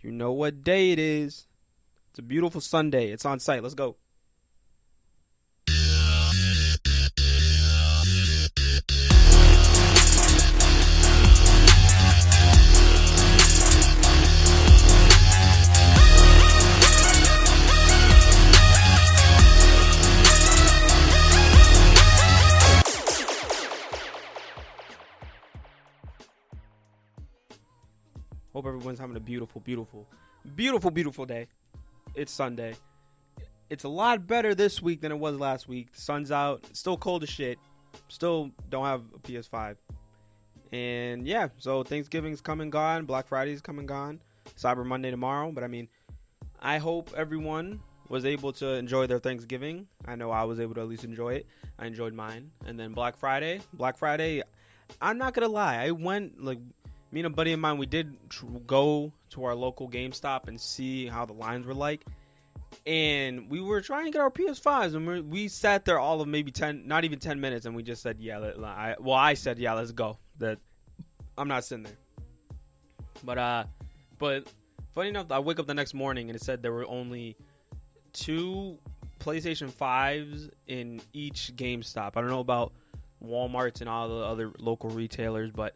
You know what day it is. It's a beautiful Sunday. It's OnSight. Let's go. Hope everyone's having a beautiful day. It's Sunday. It's a lot better this week than it was last week. The sun's out. It's still cold as shit. Still don't have a PS5. And yeah, so Thanksgiving's come and gone. Black Friday's come and gone. Cyber Monday tomorrow. But I mean, I hope everyone was able to enjoy their Thanksgiving. I know I was able to at least enjoy it. I enjoyed mine. And then Black Friday, I'm not going to lie. I went, like, me and a buddy of mine, we did go to our local GameStop and see how the lines were like. And we were trying to get our PS5s. And we sat there all of maybe 10, not even 10 minutes. And we just said, I said, yeah, let's go. That I'm not sitting there. But funny enough, I wake up the next morning and it said there were only 2 PlayStation 5s in each GameStop. I don't know about Walmart's and all the other local retailers, but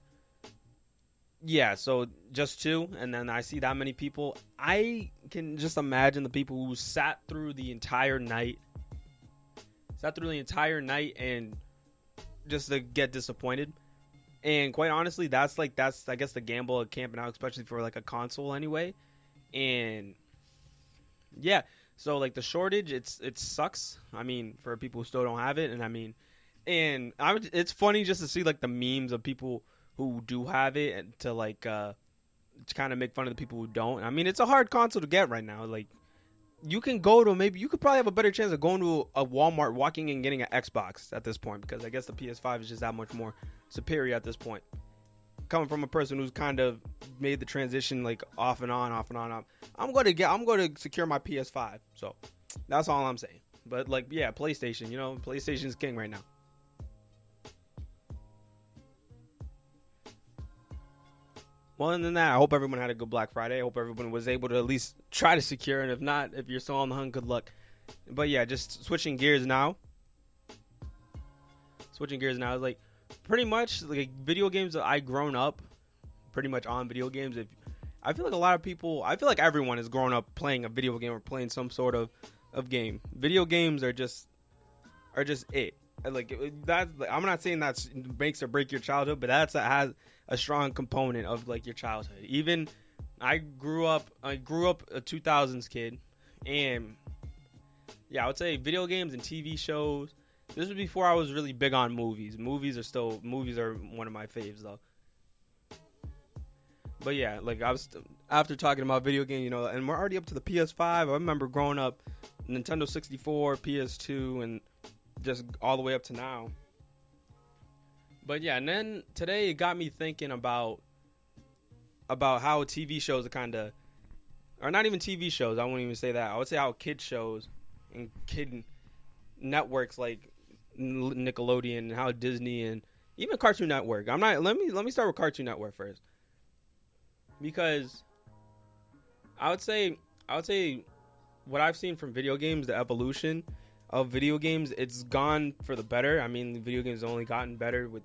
yeah, so just 2, and then I see that many people. I can just imagine the people who sat through the entire night and just to get disappointed. And quite honestly, that's I guess the gamble of camping out, especially for like a console anyway. And yeah, so like the shortage, it sucks. I mean, for people who still don't have it, it's funny just to see like the memes of people who do have it and to kind of make fun of the people who don't. I mean, it's a hard console to get right now. Like, you could probably have a better chance of going to a Walmart, walking and getting an Xbox at this point, because I guess the PS5 is just that much more superior at this point. Coming from a person who's kind of made the transition like off and on. I'm going to secure my PS5. So that's all I'm saying. But like, yeah, PlayStation, PlayStation's king right now. Well, other than that, I hope everyone had a good Black Friday. I hope everyone was able to at least try to secure. And if not, if you're still on the hunt, good luck. But yeah, just switching gears now. Like, pretty much, like, video games that I grown up pretty much on video games. I feel like everyone has grown up playing a video game or playing some sort of game. Video games are just it. Like, I'm not saying that makes or break your childhood, but has a strong component of like your childhood. Even I grew up a 2000s kid, and yeah, I would say video games and TV shows. This was before I was really big on movies. Movies are one of my faves though. But yeah, like after talking about video games, and we're already up to the PS5. I remember growing up, Nintendo 64, PS2, and just all the way up to now. But yeah, and then today it got me thinking about how TV shows are kind of, or not even TV shows, I wouldn't even say that. I would say how kid shows and kid networks like Nickelodeon and how Disney and even Cartoon Network. Let me start with Cartoon Network first. Because I would say what I've seen from video games, the evolution of video games, it's gone for the better. I mean, video games have only gotten better with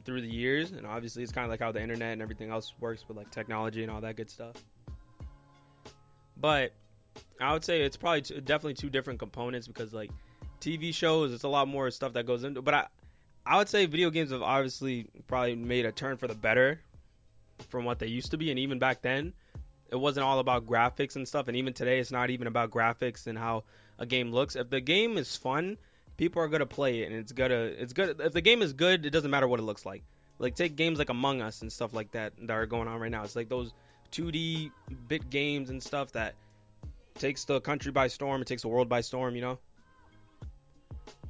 through the years, and obviously it's kind of like how the internet and everything else works with like technology and all that good stuff. But I would say it's probably definitely 2 different components, because like TV shows, it's a lot more stuff that goes into. But I would say video games have obviously probably made a turn for the better from what they used to be, and even back then it wasn't all about graphics and stuff, and even today it's not even about graphics and how a game looks. If the game is fun, people are going to play it, and it's good. If the game is good, it doesn't matter what it looks like. Like, take games like Among Us and stuff like that are going on right now. It's like those 2D bit games and stuff that takes the country by storm. It takes the world by storm,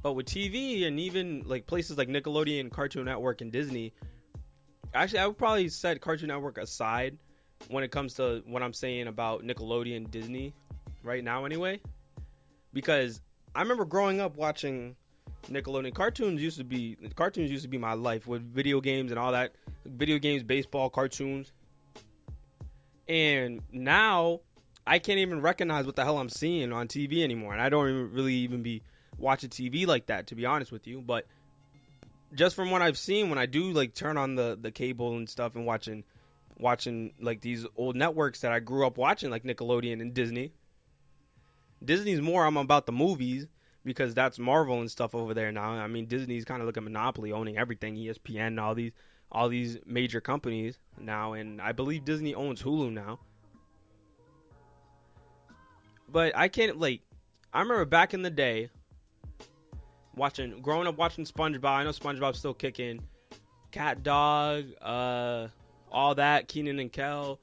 But with TV and even like places like Nickelodeon, Cartoon Network, and Disney, actually, I would probably set Cartoon Network aside when it comes to what I'm saying about Nickelodeon, Disney right now anyway. Because I remember growing up watching Nickelodeon. Cartoons used to be my life, with video games and all that. Video games, baseball, cartoons. And now I can't even recognize what the hell I'm seeing on TV anymore. And I don't even really even be watching TV like that, to be honest with you. But just from what I've seen, when I do like turn on the cable and stuff and watching like these old networks that I grew up watching, like Nickelodeon and Disney. Disney's more I'm about the movies because that's Marvel and stuff over there now. I mean, Disney's kind of like a monopoly, owning everything, ESPN, all these major companies now, and I believe Disney owns Hulu now. But I can't, like, I remember back in the day growing up watching SpongeBob. I know SpongeBob's still kicking. Cat Dog, all that, Keenan and Kel,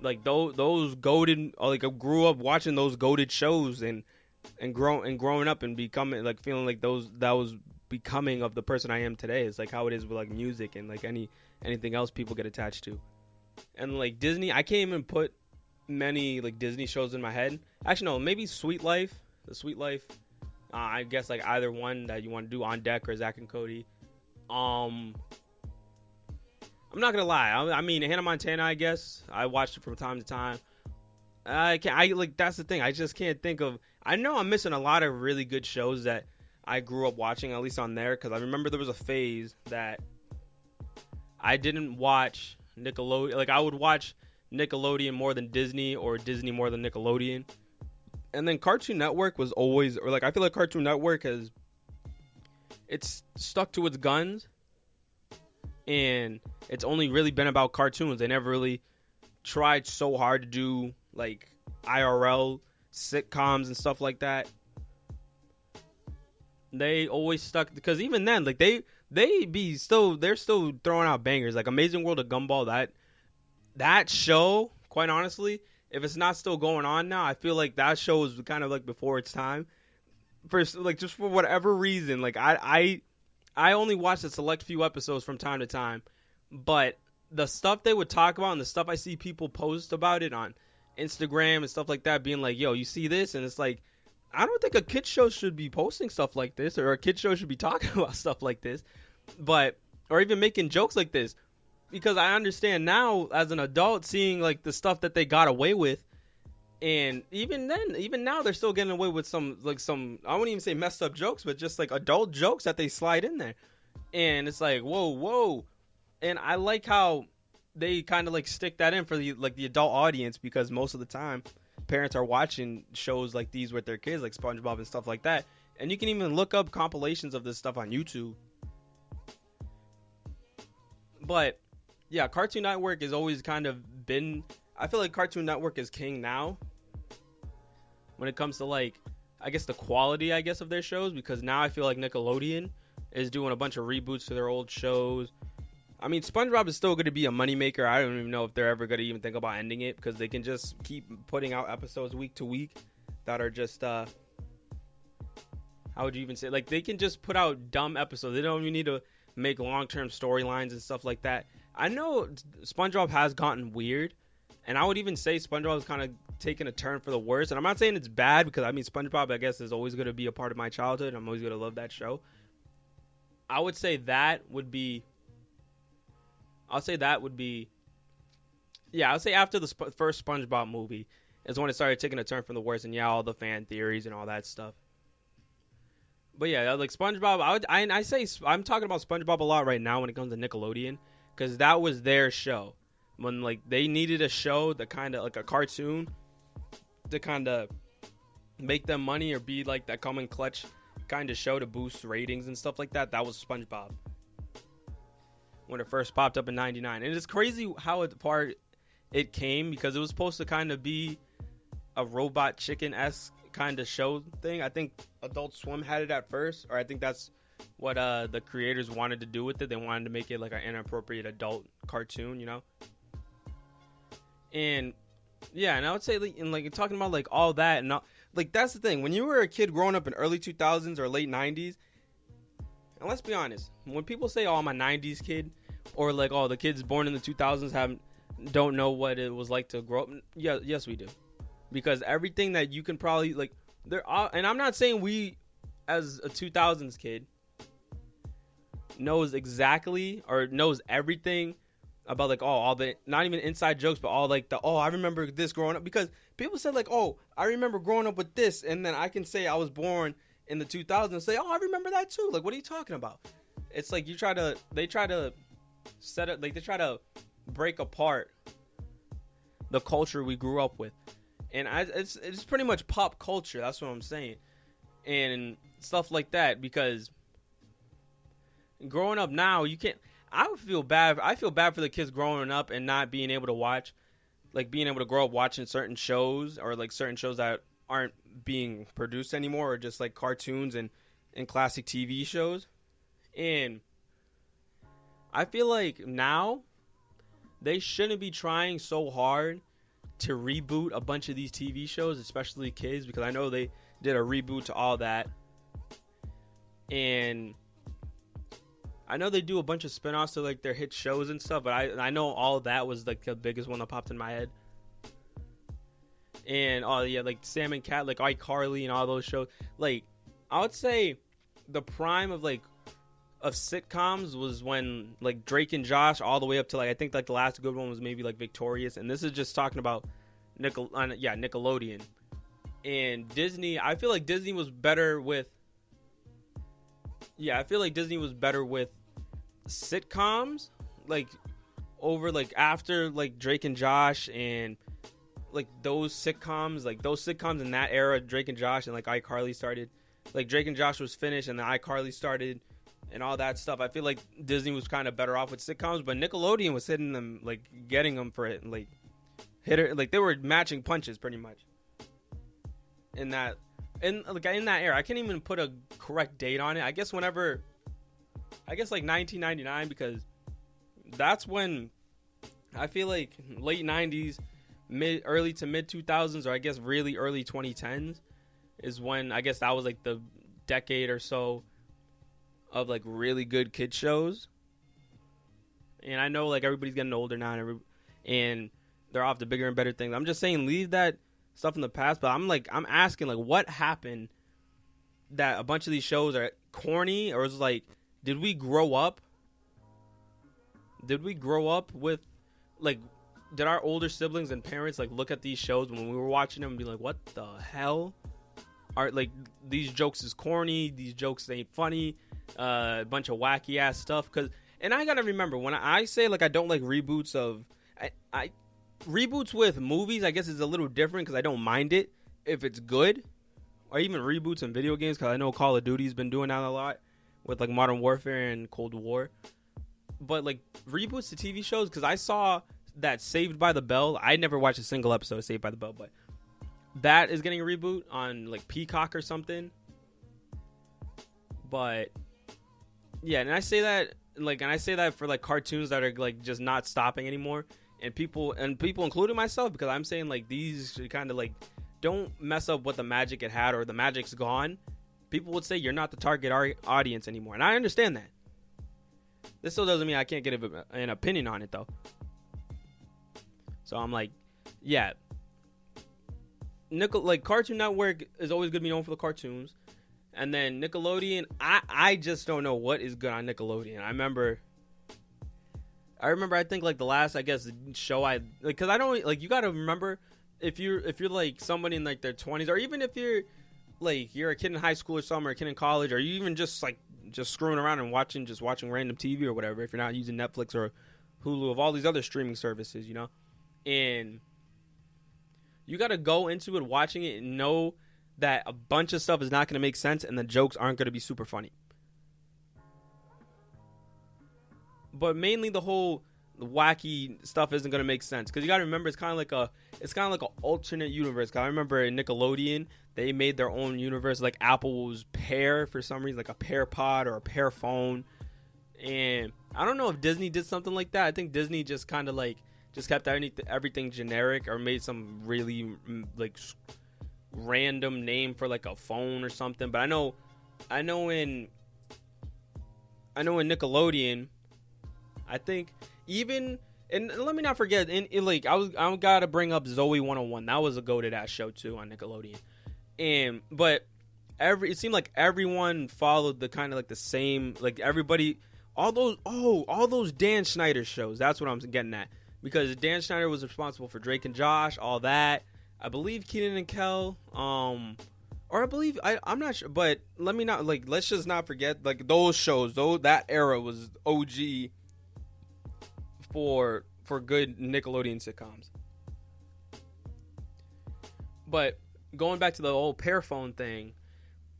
like those goated, like I grew up watching those goated shows and growing up and becoming, like, feeling like that was becoming of the person I am today. It's like how it is with like music and like anything else people get attached to. And like Disney, I can't even put many like Disney shows in my head. Actually, no, maybe Sweet Life. The Sweet Life. I guess like either one that you want to do, On Deck or Zack and Cody. I'm not gonna lie. I mean, Hannah Montana. I guess I watched it from time to time. That's the thing. I just can't think of. I know I'm missing a lot of really good shows that I grew up watching, at least on there, because I remember there was a phase that I didn't watch Nickelodeon. Like, I would watch Nickelodeon more than Disney, or Disney more than Nickelodeon. And then Cartoon Network was always, or like, I feel like Cartoon Network it's stuck to its guns, and it's only really been about cartoons. They never really tried so hard to do like IRL sitcoms and stuff like that. They always stuck, because even then, like they're still throwing out bangers, like Amazing World of Gumball. That show, quite honestly, if it's not still going on now, I feel like that show is kind of like before its time. Just for whatever reason, like I only watched a select few episodes from time to time, but the stuff they would talk about and the stuff I see people post about it on Instagram and stuff like that, being like, yo, you see this? And it's like, I don't think a kid show should be posting stuff like this, or a kid show should be talking about stuff like this, or even making jokes like this, because I understand now as an adult seeing like the stuff that they got away with. And even now, they're still getting away with some, I wouldn't even say messed up jokes, but just like adult jokes that they slide in there. And it's like, whoa. And I like how they kind of like stick that in for the adult audience, because most of the time parents are watching shows like these with their kids, like SpongeBob and stuff like that. And you can even look up compilations of this stuff on YouTube. But yeah, Cartoon Network has always kind of been, I feel like Cartoon Network is king now when it comes to, like, I guess the quality, I guess, of their shows, because now I feel like Nickelodeon is doing a bunch of reboots to their old shows. I mean, SpongeBob is still going to be a moneymaker. I don't even know if they're ever going to even think about ending it, because they can just keep putting out episodes week to week that are just, how would you even say? Like, they can just put out dumb episodes. They don't even need to make long-term storylines and stuff like that. I know SpongeBob has gotten weird, and I would even say SpongeBob is kind of taking a turn for the worse. And I'm not saying it's bad, because, I mean, SpongeBob, I guess, is always going to be a part of my childhood. I'm always going to love that show. I would say that would be... Yeah, I'll say after the first SpongeBob movie is when it started taking a turn from the worst, and yeah, all the fan theories and all that stuff. But yeah, like SpongeBob, I'm talking about SpongeBob a lot right now when it comes to Nickelodeon, because that was their show. When like they needed a show that kind of like a cartoon to kind of make them money, or be like that come in clutch kind of show to boost ratings and stuff like that, that was SpongeBob when it first popped up in '99. And it's crazy how far it came, because it was supposed to kind of be a Robot Chicken-esque kind of show thing. I think Adult Swim had it at first, or I think that's what the creators wanted to do with it. They wanted to make it like an inappropriate adult cartoon, you know? And yeah, and I would say, like talking about like all that, and all, like that's the thing. When you were a kid growing up in early 2000s or late 90s, and let's be honest, when people say, "Oh, I'm a '90s kid," or like, "Oh, the kids born in the 2000s don't know what it was like to grow up," yeah, yes, we do, because everything that you can probably like there are, and I'm not saying we, as a 2000s kid, knows exactly or knows everything about like all the not even inside jokes, but all like the I remember this growing up, because people said like I remember growing up with this, and then I can say I was born in the 2000s and say I remember that too. Like, what are you talking about? It's like they try to set it, like they try to break apart the culture we grew up with, and it's pretty much pop culture. That's what I'm saying, and stuff like that, because growing up now you can't. I feel bad for the kids growing up and not being able to watch, like being able to grow up watching certain shows, or like certain shows that aren't being produced anymore, or just like cartoons and classic TV shows. And I feel like now they shouldn't be trying so hard to reboot a bunch of these TV shows, especially kids, because I know they did a reboot to all that. And I know they do a bunch of spinoffs to like their hit shows and stuff, but I know all of that was like the biggest one that popped in my head. And like Sam and Cat, like iCarly and all those shows. Like, I would say the prime of sitcoms was when like Drake and Josh, all the way up to like I think like the last good one was maybe like Victorious, and this is just talking about Nickelodeon. And Disney, I feel like Disney was better with sitcoms, like over like after like Drake and Josh and like those sitcoms in that era, Drake and Josh and like iCarly started. Like Drake and Josh was finished and then iCarly started and all that stuff. I feel like Disney was kind of better off with sitcoms, but Nickelodeon was hitting them, like getting them for it, like like they were matching punches pretty much in that era. I can't even put a correct date on it. I guess like 1999, because that's when I feel like late 90s, early to mid 2000s, or I guess really early 2010s is when I guess that was like the decade or so of like really good kid shows. And I know like everybody's getting older now and they're off to bigger and better things. I'm just saying leave that stuff in the past, but I'm asking like what happened that a bunch of these shows are corny, or is like did we grow up with like did our older siblings and parents like look at these shows when we were watching them and be like, what the hell are like these jokes is corny, these jokes ain't funny, a bunch of wacky ass stuff. And I gotta remember when I say like I don't like reboots of I reboots with movies, I guess is a little different because I don't mind it if it's good, or even reboots in video games, because I know Call of Duty's been doing that a lot with like Modern Warfare and Cold War. But like reboots to TV shows, because I saw that Saved by the Bell, I never watched a single episode of Saved by the Bell, but that is getting a reboot on like Peacock or something. But yeah, and I say that for like cartoons that are like just not stopping anymore, and people including myself, because I'm saying like these kind of like don't mess up what the magic it had, or the magic's gone. People would say you're not the target audience anymore, and I understand that. This still doesn't mean I can't get an opinion on it though. So I'm like, yeah, Cartoon Network is always going to be known for the cartoons. And then Nickelodeon, I just don't know what is good on Nickelodeon. I remember I think like the last, I guess, show I like, cuz I don't like, you got to remember if you're like somebody in like their 20s, or even if you're a kid in high school or something, or a kid in college, or you even just screwing around and watching random TV or whatever, if you're not using Netflix or Hulu, of all these other streaming services, you know. And you got to go into it watching it and know that a bunch of stuff is not going to make sense and the jokes aren't going to be super funny. But mainly the wacky stuff isn't going to make sense, because you got to remember it's kind of like an alternate universe. Cause I remember in Nickelodeon they made their own universe, like Apple's Pear for some reason, like a Pear Pod or a Pear Phone. And I don't know if Disney did something like that. I think Disney just kind of like just kept everything generic, or made some really like random name for like a phone or something. But I know in Nickelodeon, I think even, and let me not forget, in like I gotta bring up Zoe 101. That was a goated ass show too on Nickelodeon. But it seemed like everyone followed the kind of like the same, like everybody, all those Dan Schneider shows. That's what I'm getting at. Because Dan Schneider was responsible for Drake and Josh, all that. I believe Kenan and Kel, or I believe I'm not sure, but let's just not forget like those shows. Though that era was OG for good Nickelodeon sitcoms. But going back to the whole Pearphone thing,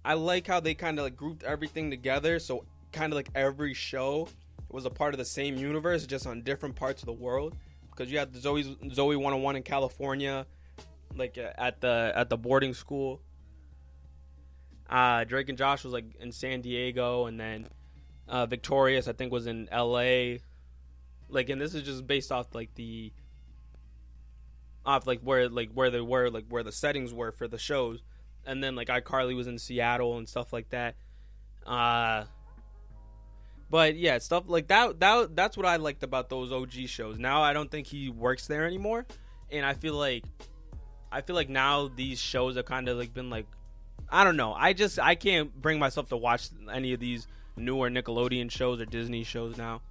I like how they kind of like grouped everything together. So kind of like every show was a part of the same universe, just on different parts of the world. Because you had the Zoe 101 in California, like at the boarding school. Drake and Josh was like in San Diego, and then Victorious I think was in LA. Like, and this is just based off like where they were, like where the settings were for the shows. And then like iCarly was in Seattle and stuff like that. But yeah, stuff like that. That's what I liked about those OG shows. Now I don't think he works there anymore, and I feel like now these shows have kind of like been like, I don't know. I can't bring myself to watch any of these newer Nickelodeon shows or Disney shows now.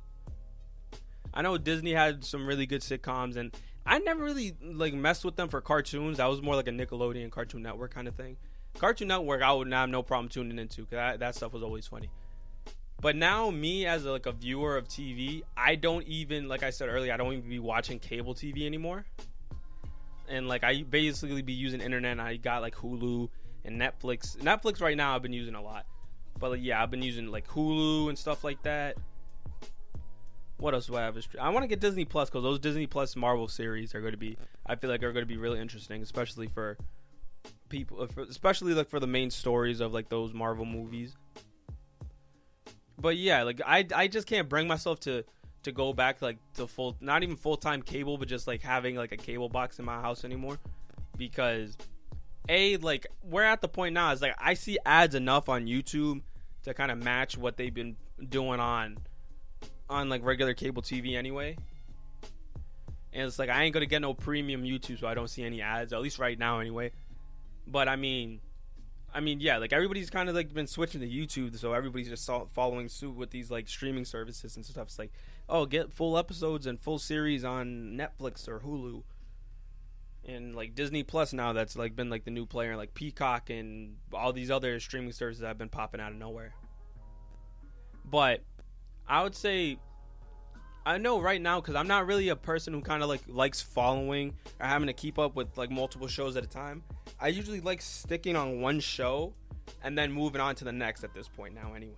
I know Disney had some really good sitcoms, and I never really like messed with them for cartoons. That was more like a Nickelodeon Cartoon Network kind of thing. Cartoon Network, I would have no problem tuning into because that stuff was always funny. But now, me as a viewer of TV, I don't even, like I said earlier, I don't even be watching cable TV anymore. And like I basically be using internet. And I got like Hulu and Netflix. Netflix right now I've been using a lot. But like, yeah, I've been using like Hulu and stuff like that. What else do I have? I want to get Disney Plus because those Disney Plus Marvel series are going to be, I feel like, are going to be really interesting, especially for people, especially like for the main stories of like those Marvel movies. But yeah, like I just can't bring myself to go back like to full, not even full-time cable, but just like having like a cable box in my house anymore, because like we're at the point now is like I see ads enough on YouTube to kind of match what they've been doing on like regular cable TV anyway. And it's like I ain't gonna get no premium YouTube, so I don't see any ads, at least right now anyway. But I mean, yeah, like everybody's kind of like been switching to YouTube, so everybody's just following suit with these like streaming services and stuff. It's like, oh, get full episodes and full series on Netflix or Hulu, and like Disney Plus now. That's like been like the new player, like Peacock and all these other streaming services that have been popping out of nowhere. But I would say, I know right now, because I'm not really a person who kind of like likes following or having to keep up with like multiple shows at a time. I usually like sticking on one show and then moving on to the next at this point now anyway.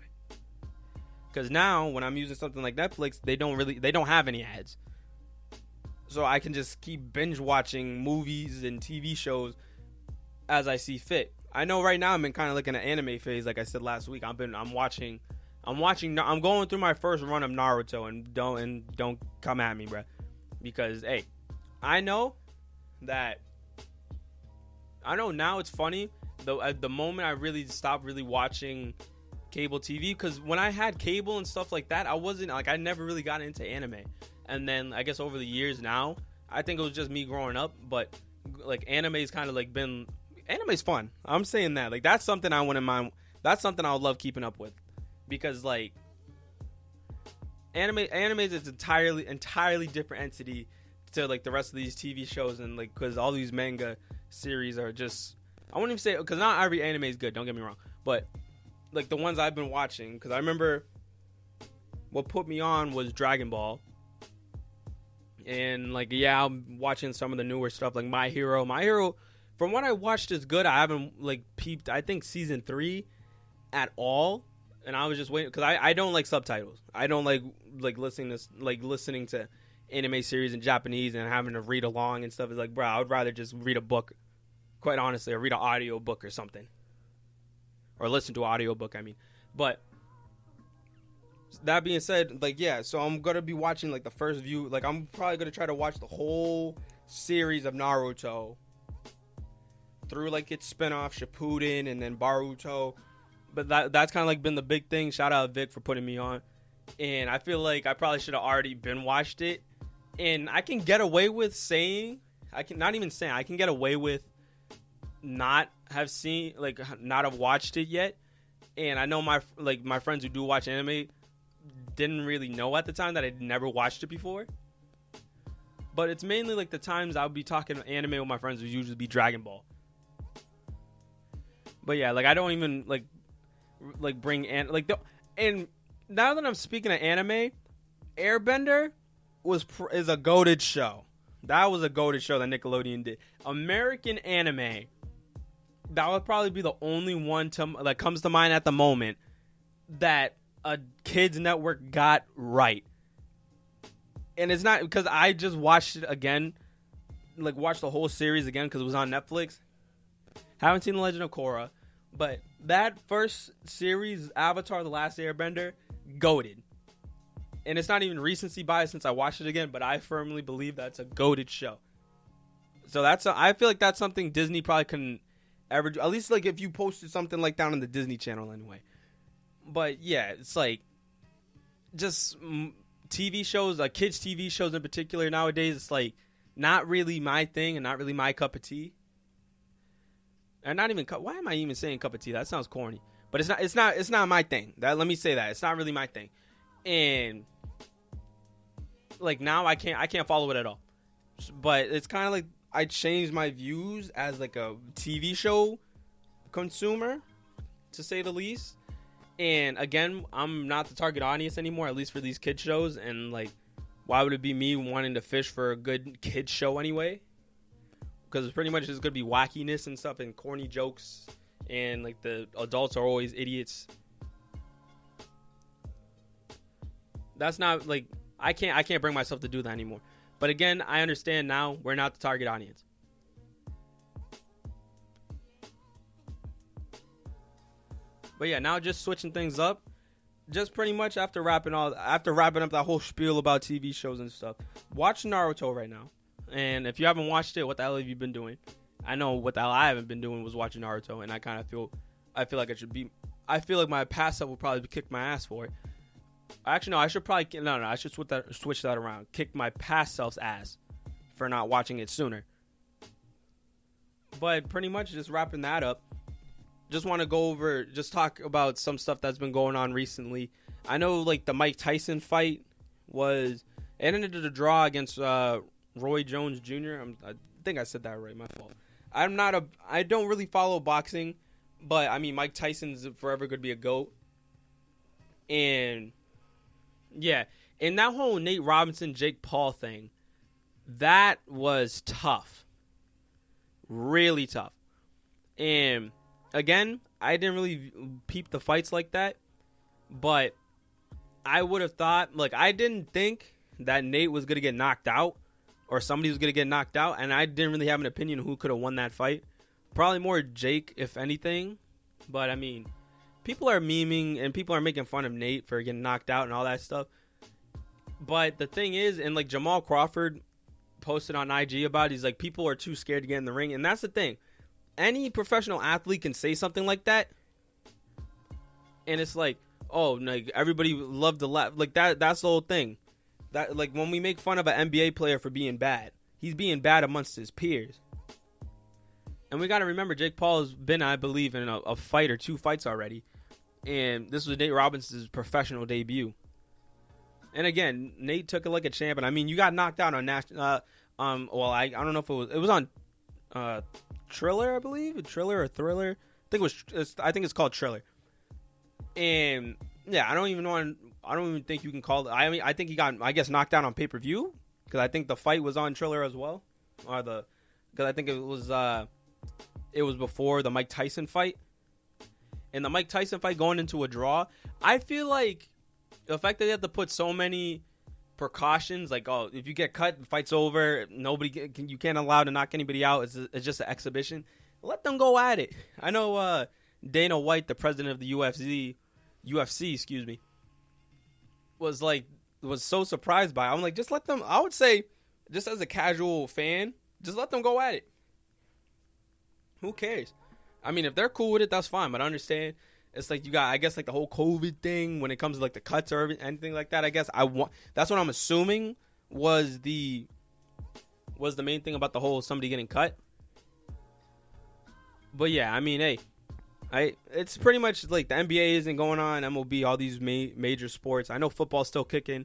Because now when I'm using something like Netflix, they don't have any ads. So I can just keep binge watching movies and TV shows as I see fit. I know right now I'm in kind of like an anime phase, like I said last week. I'm going through my first run of Naruto, and don't come at me, bruh. Because hey, I know now it's funny. Though at the moment I really stopped really watching cable TV, because when I had cable and stuff like that, I never really got into anime. And then I guess over the years now, I think it was just me growing up, but like anime's kind of like been, anime's fun. I'm saying that, like that's something I wouldn't mind. That's something I would love keeping up with, because like anime is entirely different entity to like the rest of these TV shows, and like because all these manga series are just, I wouldn't even say, because not every anime is good, don't get me wrong, but like the ones I've been watching, because I remember what put me on was Dragon Ball, and like yeah, I'm watching some of the newer stuff like My Hero. From what I watched is good. I haven't like peeped, I think, season 3 at all, and I was just waiting because I don't like subtitles. I don't like listening to anime series in Japanese and having to read along and stuff. Is like, bro, I would rather just read a book, quite honestly, or read an audio book or something, or listen to an audio book. I mean, but that being said, like yeah, so I'm gonna be watching like the first view. Like I'm probably gonna try to watch the whole series of Naruto through like its spinoff Shippuden and then Boruto. But that's kind of like been the big thing. Shout out Vic for putting me on. And I feel like I probably should have already been watched it. And I can get away with saying, I can get away with not have watched it yet. And I know my friends who do watch anime didn't really know at the time, that I'd never watched it before. But it's mainly like the times I would be talking anime with my friends would usually be Dragon Ball. But yeah, like I don't even like bring and now that I'm speaking of anime, Airbender is a goated show. That was a goated show that Nickelodeon did. American anime. That would probably be the only one that comes to mind at the moment that a kids network got right. And it's not because I just watched it again, like watched the whole series again because it was on Netflix. Haven't seen The Legend of Korra, but that first series, Avatar: The Last Airbender, goated. And it's not even recency bias since I watched it again, but I firmly believe that's a goated show. So I feel like that's something Disney probably couldn't ever do. At least like if you posted something like that on the Disney Channel anyway. But yeah, it's like just TV shows, like kids TV shows in particular nowadays, it's like not really my thing and not really my cup of tea. And not even why am I even saying cup of tea? That sounds corny. But it's not my thing. Let me say that. It's not really my thing. And like now I can't follow it at all. But it's kind of like I changed my views as like a TV show consumer, to say the least. And again, I'm not the target audience anymore, at least for these kid shows. And like, why would it be me wanting to fish for a good kid show anyway? Because it's pretty much just gonna be wackiness and stuff and corny jokes, and like the adults are always idiots. That's not like I can't bring myself to do that anymore. But again, I understand now we're not the target audience. But yeah, now just switching things up. Just pretty much after wrapping up that whole spiel about TV shows and stuff, watch Naruto right now. And if you haven't watched it, what the hell have you been doing? I know what the hell I haven't been doing was watching Naruto, and I feel like it should be. I feel like my past self will probably kick my ass for it. Actually, no, I should switch that around. Kick my past self's ass for not watching it sooner. But pretty much just wrapping that up. Just want to talk about some stuff that's been going on recently. I know like the Mike Tyson fight it ended in a draw against Roy Jones Jr. I think I said that right. My fault. I don't really follow boxing, but I mean Mike Tyson's forever going to be a GOAT. And yeah, and that whole Nate Robinson, Jake Paul thing, that was tough. Really tough. And again, I didn't really peep the fights like that, but I would have thought, like, I didn't think that Nate was going to get knocked out or somebody was going to get knocked out, and I didn't really have an opinion who could have won that fight. Probably more Jake, if anything, but I mean, people are memeing and people are making fun of Nate for getting knocked out and all that stuff. But the thing is, and like Jamal Crawford posted on IG about it, he's like, people are too scared to get in the ring. And that's the thing. Any professional athlete can say something like that. And it's like, oh, like everybody loved to laugh. Like that's the whole thing. That like when we make fun of an NBA player for being bad, he's being bad amongst his peers. And we got to remember, Jake Paul has been, I believe, in a fight or two fights already. And this was Nate Robinson's professional debut. And again, Nate took it like a champ. And I mean, you got knocked out on national. I don't know if it was on Triller, I believe, Triller or Thriller. I think it's called Triller. And yeah, I don't even think you can call it. I mean, I think he got, I guess, knocked out on pay-per-view because I think the fight was on Triller as well, because I think it was before the Mike Tyson fight. And the Mike Tyson fight going into a draw, I feel like the fact that they have to put so many precautions, like, oh, if you get cut, the fight's over, you can't allow to knock anybody out, it's just an exhibition. Let them go at it. I know Dana White, the president of the UFC, was so surprised by it. I'm like, just let them, I would say, just as a casual fan, just let them go at it. Who cares? I mean, if they're cool with it, that's fine. But I understand it's like you got, I guess, like the whole COVID thing when it comes to like the cuts or anything like that. I guess that's what I'm assuming was the main thing about the whole somebody getting cut. But yeah, I mean, hey, It's pretty much like the NBA isn't going on, MLB, all these major sports. I know football's still kicking.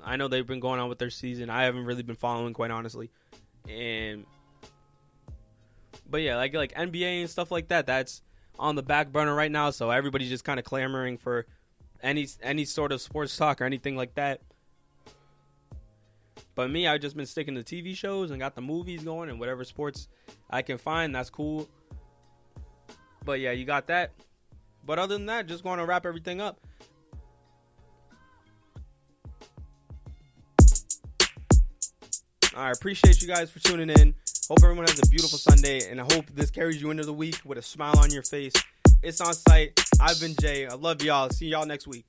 I know they've been going on with their season. I haven't really been following, quite honestly. But yeah, like NBA and stuff like that, that's on the back burner right now. So everybody's just kind of clamoring for any sort of sports talk or anything like that. But me, I've just been sticking to TV shows and got the movies going and whatever sports I can find. That's cool. But yeah, you got that. But other than that, just going to wrap everything up. I appreciate you guys for tuning in. Hope everyone has a beautiful Sunday, and I hope this carries you into the week with a smile on your face. It's OnSight. I've been Jay. I love y'all. See y'all next week.